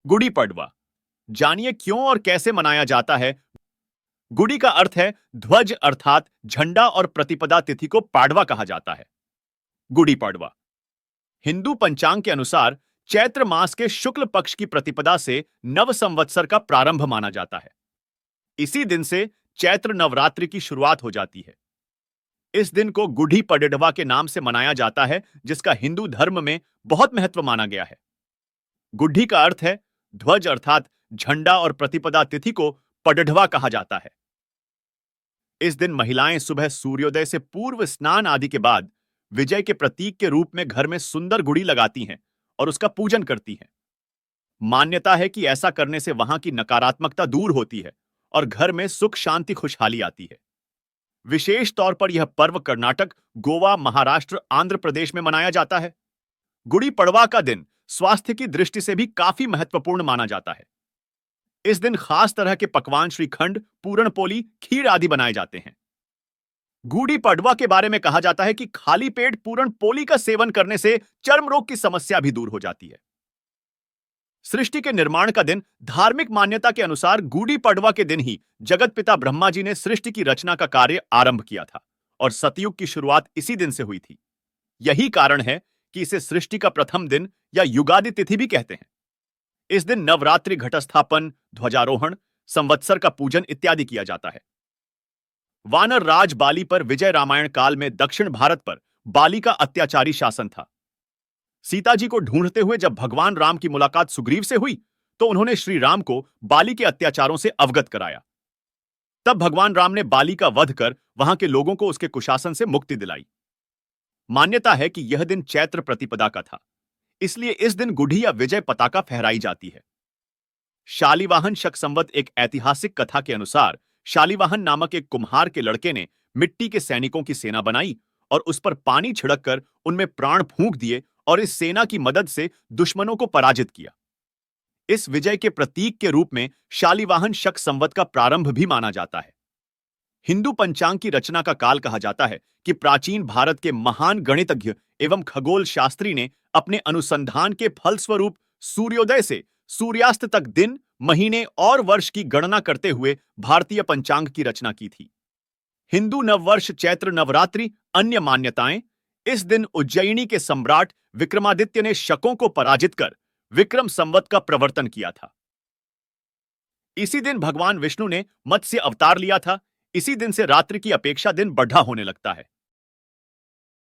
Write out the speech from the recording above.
गुड़ी पड़वा। जानिए क्यों और कैसे मनाया जाता है। गुड़ी का अर्थ है ध्वज अर्थात झंडा और प्रतिपदा तिथि को पाडवा कहा जाता है। गुड़ी पड़वा हिंदू पंचांग के अनुसार चैत्र मास के शुक्ल पक्ष की प्रतिपदा से नव संवत्सर का प्रारंभ माना जाता है। इसी दिन से चैत्र नवरात्रि की शुरुआत हो जाती है। इस दिन को गुड़ी पड़वा के नाम से मनाया जाता है, जिसका हिंदू धर्म में बहुत महत्व माना गया है। गुड्ढी का अर्थ है ध्वज अर्थात झंडा और प्रतिपदा तिथि को पडढ़वा कहा जाता है। इस दिन महिलाएं सुबह सूर्योदय से पूर्व स्नान आदि के बाद विजय के प्रतीक के रूप में घर में सुंदर गुड़ी लगाती हैं और उसका पूजन करती हैं। मान्यता है कि ऐसा करने से वहां की नकारात्मकता दूर होती है और घर में सुख शांति खुशहाली आती है। विशेष तौर पर यह पर्व कर्नाटक, गोवा, महाराष्ट्र, आंध्र प्रदेश में मनाया जाता है। गुड़ी पड़वा का दिन स्वास्थ्य की दृष्टि से भी काफी महत्वपूर्ण माना जाता है। इस दिन खास तरह के पकवान श्रीखंड, पूरण पोली, खीर आदि बनाए जाते हैं। गुड़ी पड़वा के बारे में कहा जाता है कि खाली पेट पूरण पोली का सेवन करने से चर्म रोग की समस्या भी दूर हो जाती है। सृष्टि के निर्माण का दिन धार्मिक मान्यता के अनुसार गुड़ी पड़वा के दिन ही जगत पिता ब्रह्मा जी ने सृष्टि की रचना का कार्य आरंभ किया था और सतयुग की शुरुआत इसी दिन से हुई थी। यही कारण है कि इसे सृष्टि का प्रथम दिन या युगादि तिथि भी कहते हैं। इस दिन नवरात्रि, घटस्थापन, ध्वजारोहण, संवत्सर का पूजन इत्यादि किया जाता है। वानर राज बाली पर विजय रामायण काल में दक्षिण भारत पर बाली का अत्याचारी शासन था। सीता जी को ढूंढते हुए जब भगवान राम की मुलाकात सुग्रीव से हुई तो उन्होंने श्री राम को बाली के अत्याचारों से अवगत कराया। तब भगवान राम ने बाली का वध कर वहां के लोगों को उसके कुशासन से मुक्ति दिलाई। मान्यता है कि यह दिन चैत्र प्रतिपदा का था, इसलिए इस दिन गुड़ी या विजय पताका फहराई जाती है। शालिवाहन शक संवत एक ऐतिहासिक कथा के अनुसार शालिवाहन नामक एक कुम्हार के लड़के ने मिट्टी के सैनिकों की सेना बनाई और उस पर पानी छिड़क कर उनमें प्राण फूंक दिए और इस सेना की मदद से दुश्मनों को पराजित किया। इस विजय के प्रतीक के रूप में शालिवाहन शक संवत का प्रारंभ भी माना जाता है। हिंदू पंचांग की रचना का काल कहा जाता है कि प्राचीन भारत के महान गणितज्ञ एवं खगोल शास्त्री ने अपने अनुसंधान के फलस्वरूप सूर्योदय से सूर्यास्त तक दिन, महीने और वर्ष की गणना करते हुए भारतीय पंचांग की रचना की थी। हिंदू नववर्ष चैत्र नवरात्रि अन्य मान्यताएं। इस दिन उज्जयिनी के सम्राट विक्रमादित्य ने शकों को पराजित कर विक्रम संवत का प्रवर्तन किया था। इसी दिन भगवान विष्णु ने मत्स्य अवतार लिया था। इसी दिन से रात्रि की अपेक्षा दिन बढ़ा होने लगता है।